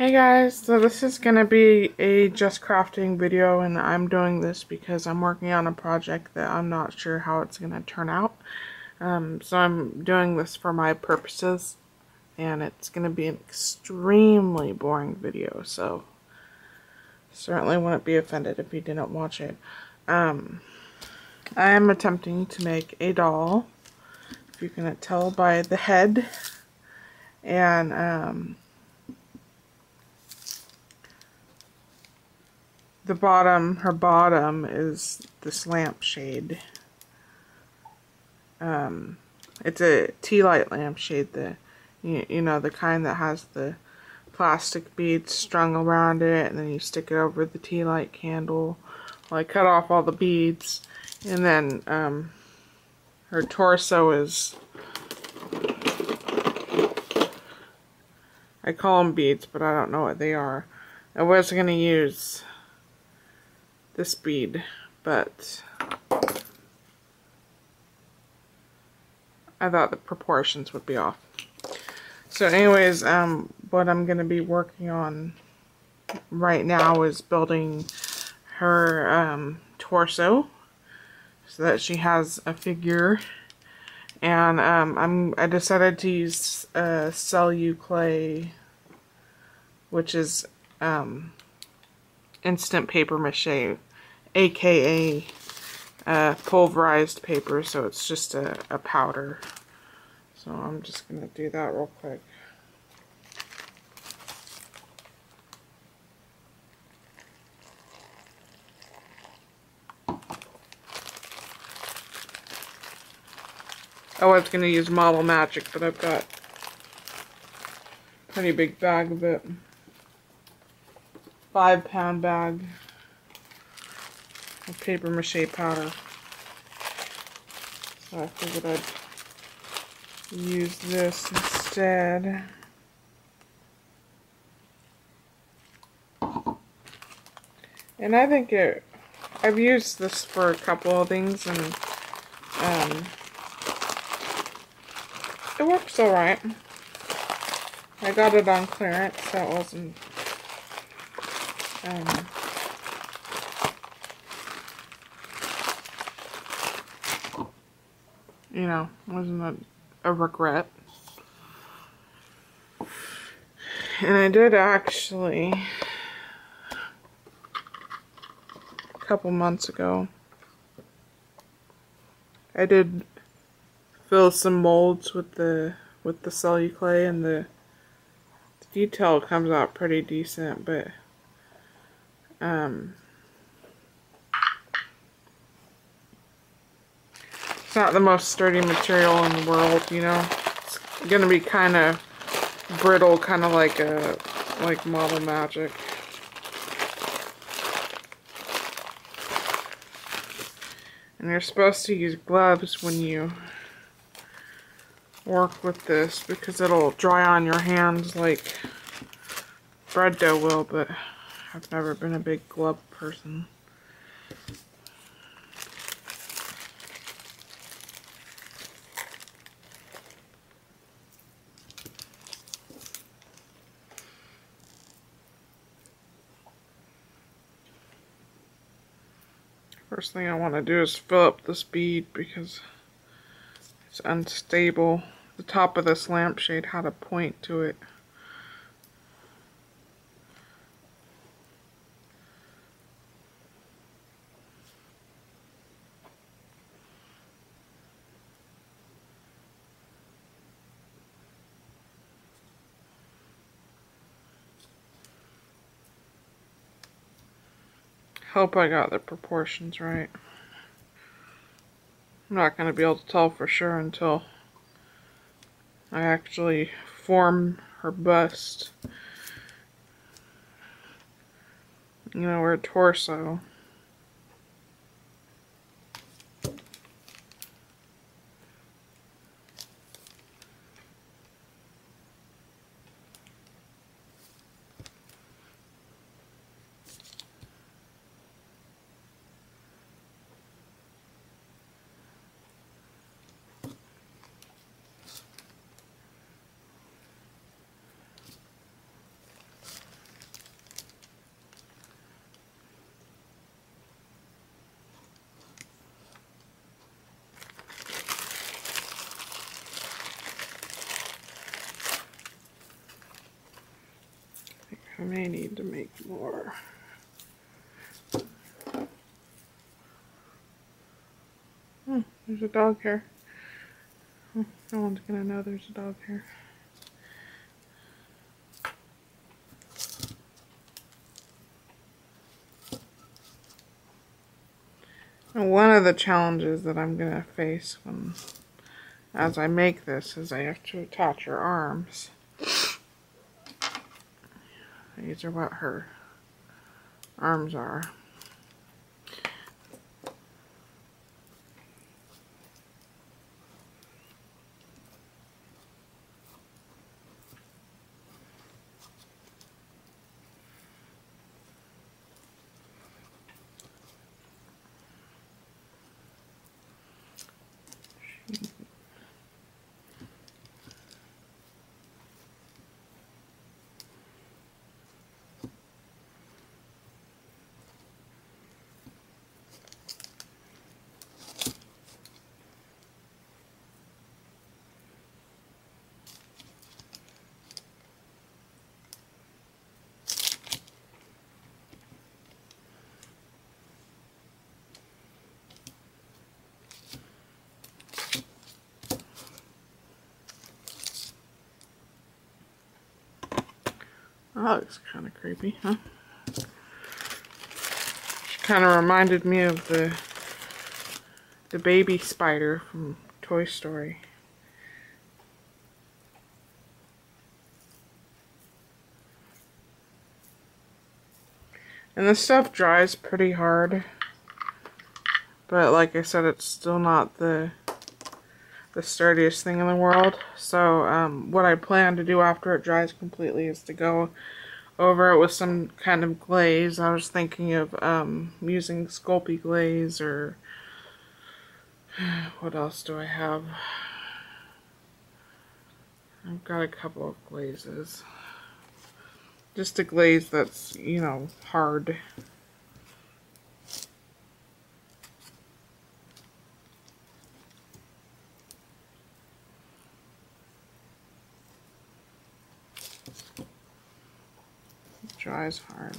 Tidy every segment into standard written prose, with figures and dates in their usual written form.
Hey guys, so this is going to be a just crafting video, and I'm doing this because I'm working on a project that I'm not sure how it's going to turn out. So I'm doing this for my purposes, and it's going to be an extremely boring video, so certainly wouldn't be offended if you didn't watch it. I am attempting to make a doll, if you can tell by the head, and her bottom is this lampshade. It's a tea light lampshade, you know, the kind that has the plastic beads strung around it, and then you stick it over the tea light candle. Well, I cut off all the beads, and then her torso is, I call them beads, but I don't know what they are. I was going to use this bead, but I thought the proportions would be off. So anyways, what I'm going to be working on right now is building her torso so that she has a figure. And I decided to use Celluclay, which is instant paper mache, aka pulverized paper, so it's just a powder. So I'm just going to do that real quick. I was going to use Model Magic, but I've got a pretty big bag of it. 5-pound bag of paper mache powder. So I figured I'd use this instead. And I think I've used this for a couple of things, and it works alright. I got it on clearance, so it wasn't you know, wasn't a regret. And I did actually, a couple months ago, I did fill some molds with the Celluclay, and the detail comes out pretty decent, but it's not the most sturdy material in the world, you know. It's gonna be kind of brittle, kind of like Model Magic. And you're supposed to use gloves when you work with this, because it'll dry on your hands like bread dough will, but I've never been a big glove person. First thing I want to do is fill up this bead because it's unstable. The top of this lampshade had a point to it. Hope I got the proportions right. I'm not going to be able to tell for sure until I actually form her bust. You know, her torso. I may need to make more. Oh, there's a dog hair. Oh, no one's gonna know there's a dog hair. And one of the challenges that I'm gonna face as I make this is I have to attach her arms. These are what her arms are. Oh, that looks kind of creepy, huh? She kind of reminded me of the baby spider from Toy Story. And this stuff dries pretty hard, but like I said, it's still not the sturdiest thing in the world. So what I plan to do after it dries completely is to go over it with some kind of glaze. I was thinking of using Sculpey glaze, or what else do I have? I've got a couple of glazes. Just a glaze that's, you know, hard. It dries hard.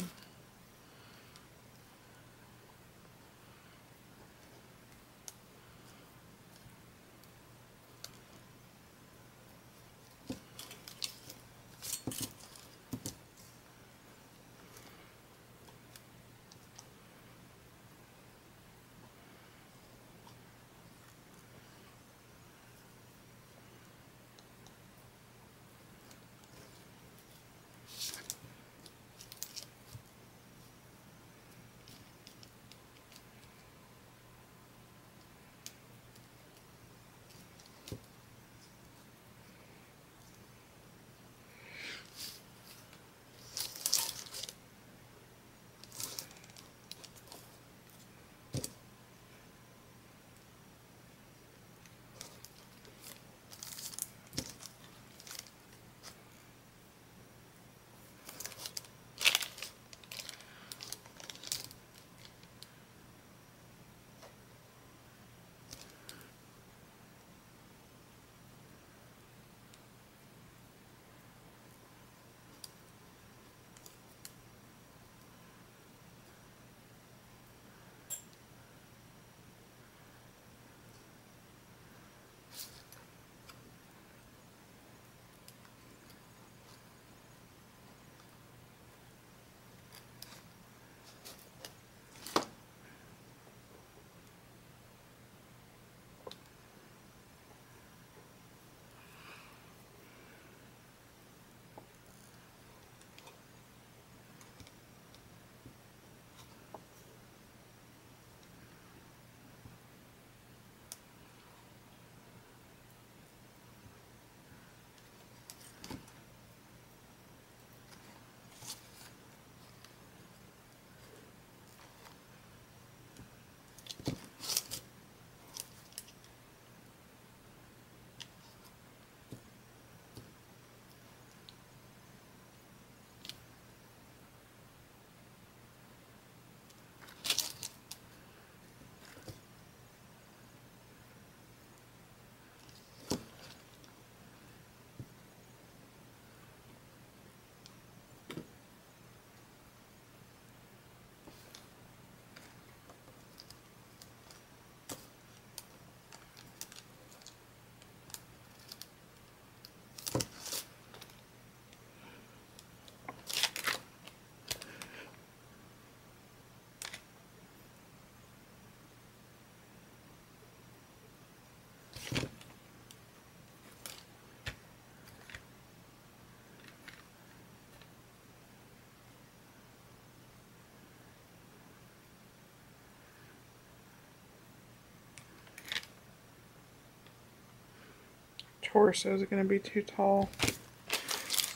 torso is going to be too tall.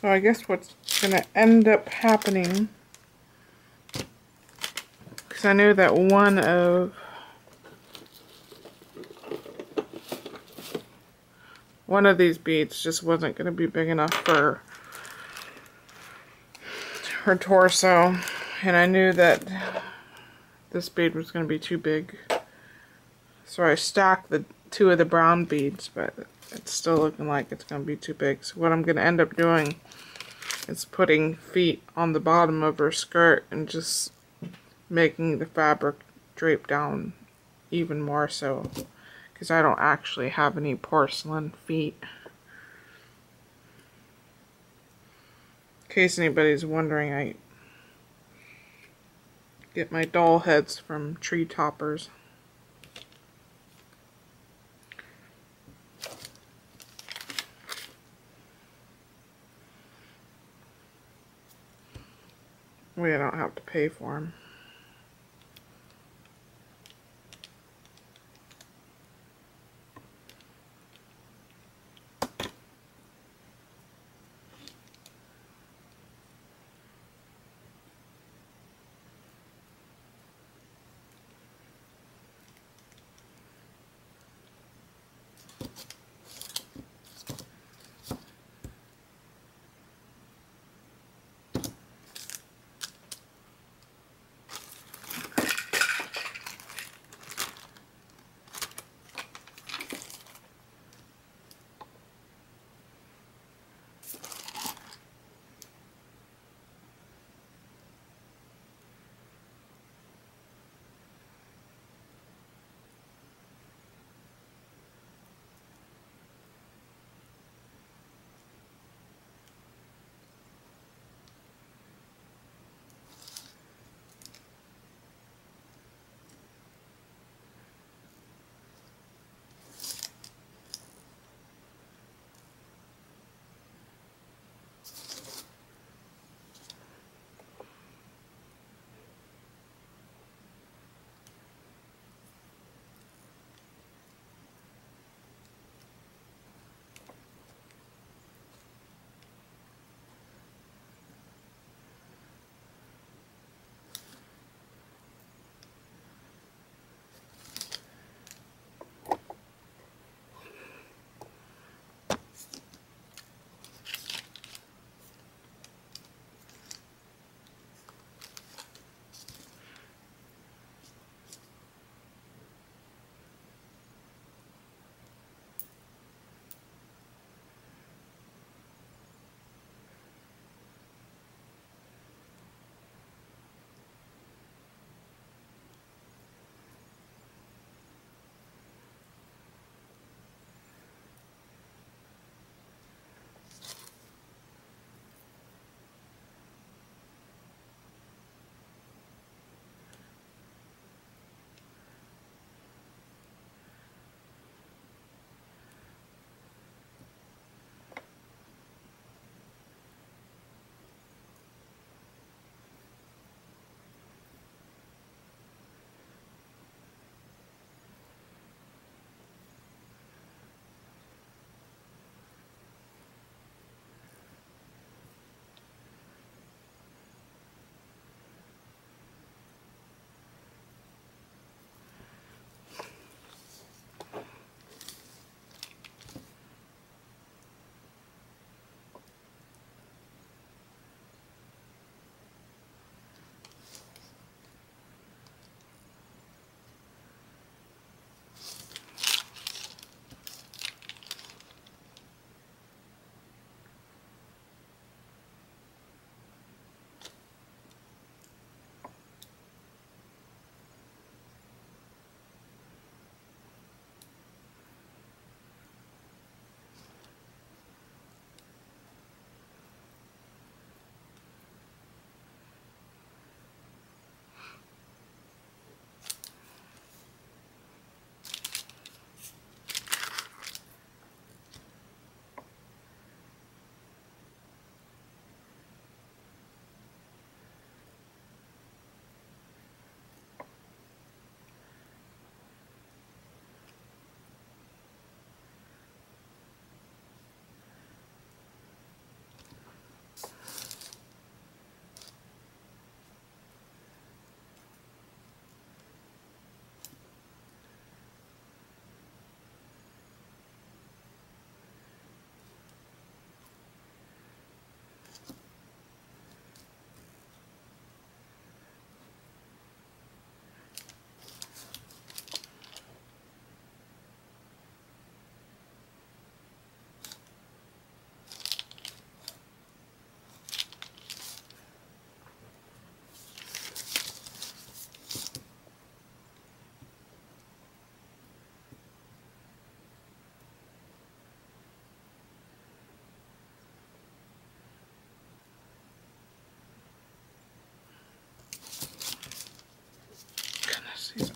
So I guess what's going to end up happening, because I knew that one of these beads just wasn't going to be big enough for her torso, and I knew that this bead was going to be too big. So I stacked the two of the brown beads, but it's still looking like it's going to be too big. So what I'm going to end up doing is putting feet on the bottom of her skirt and just making the fabric drape down even more so, because I don't actually have any porcelain feet. In case anybody's wondering, I get my doll heads from Tree Toppers. We don't have to pay for them.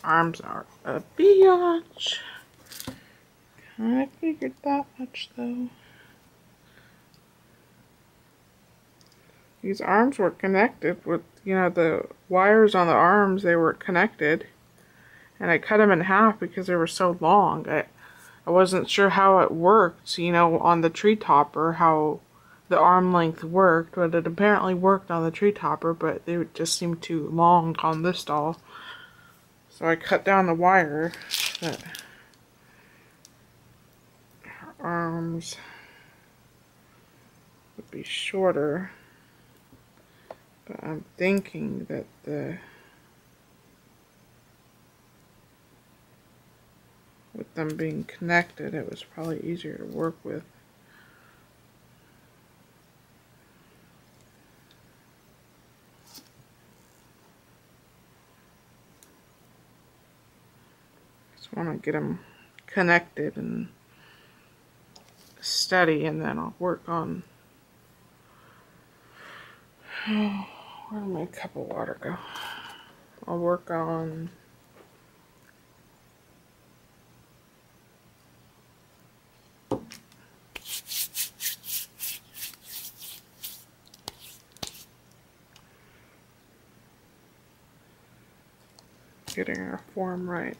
arms are a biatch. I figured that much though. These arms were connected with, you know, the wires on the arms, they were connected. And I cut them in half because they were so long. I wasn't sure how it worked, you know, on the tree topper, how the arm length worked, but it apparently worked on the tree topper, but they just seemed too long on this doll. So I cut down the wire that her arms would be shorter. But I'm thinking that with them being connected, it was probably easier to work with. Just want to get them connected and steady, and then I'll work on. Oh, where did my cup of water go? I'll work on getting our form right.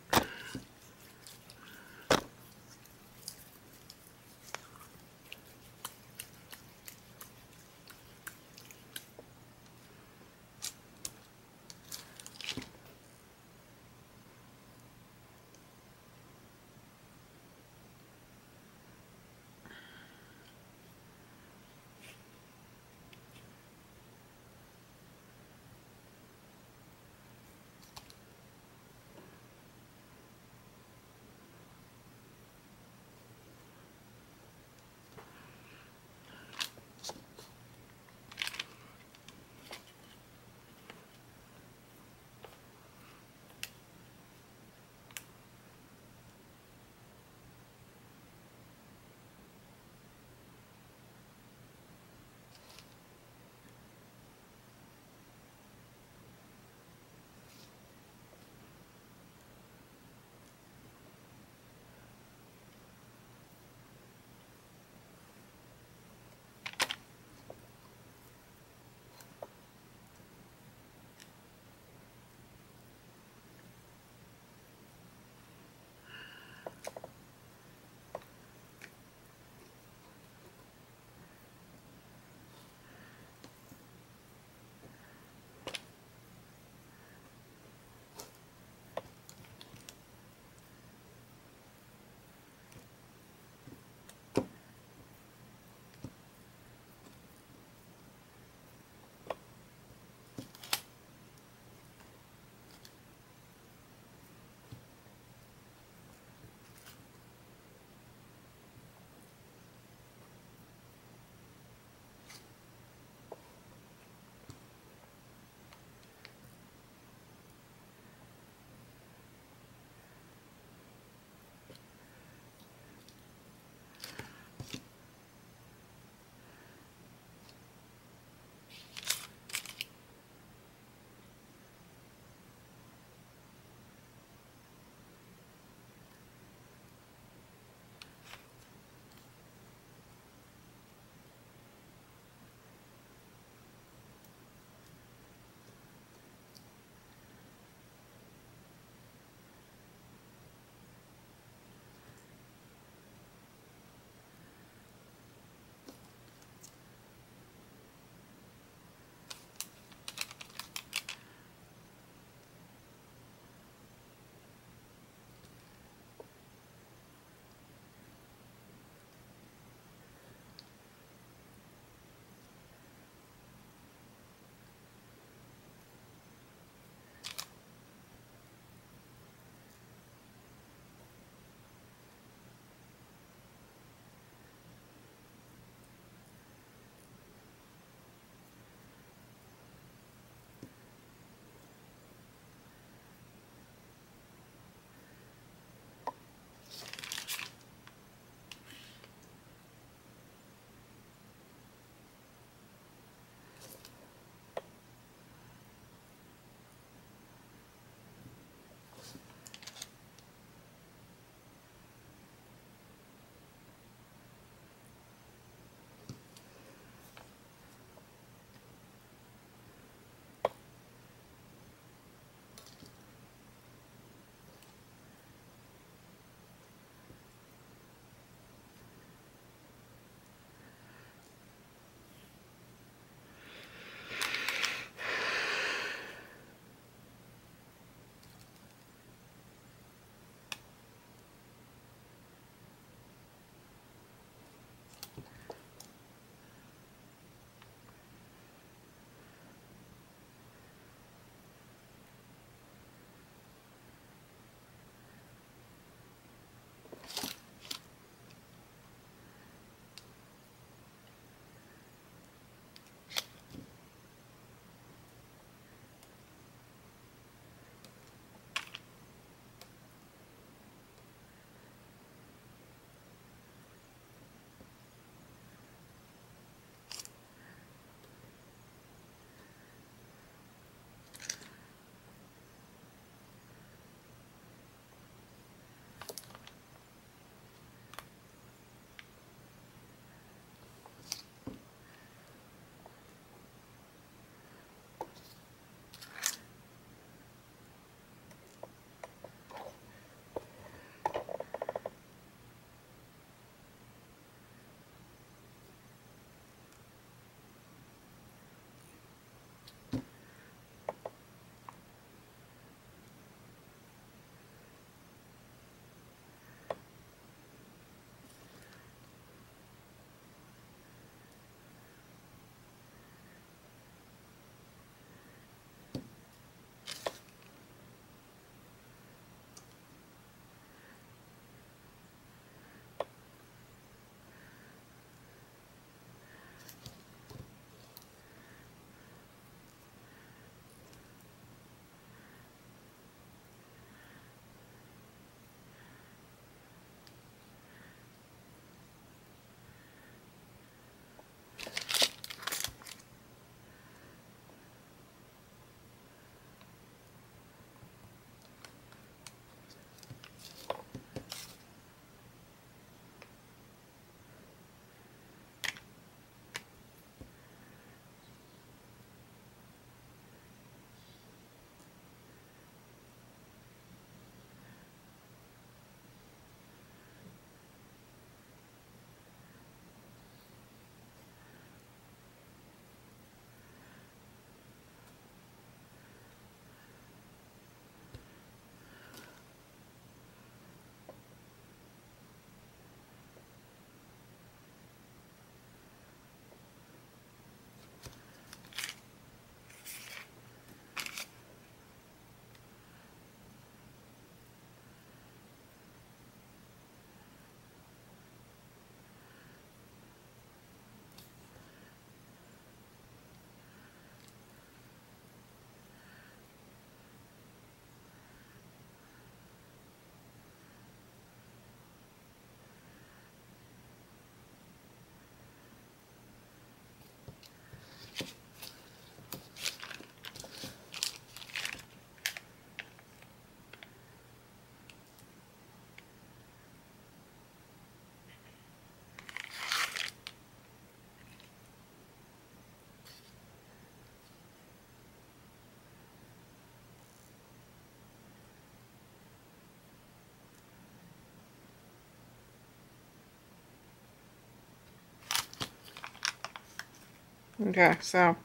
Okay, so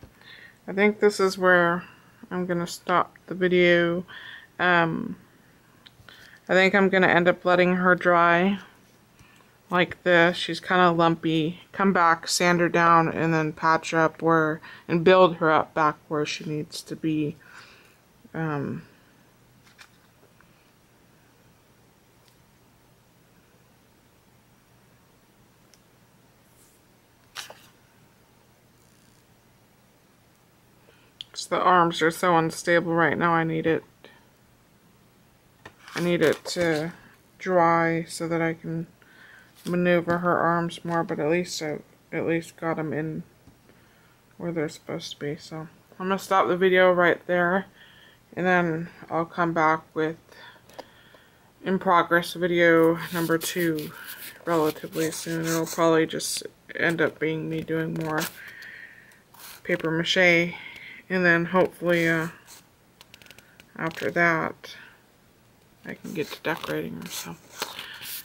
I think this is where I'm gonna stop the video. I think I'm gonna end up letting her dry like this. She's kind of lumpy. Come back, sand her down, and then patch her up and build her up back where she needs to be. The arms are so unstable right now. I need it to dry so that I can maneuver her arms more, but at least got them in where they're supposed to be. So I'm gonna stop the video right there, and then I'll come back with in progress video number 2 relatively soon. It'll probably just end up being me doing more paper mache, and then hopefully after that I can get to decorating her. So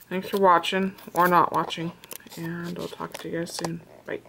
thanks for watching or not watching, and I'll talk to you guys soon. Bye.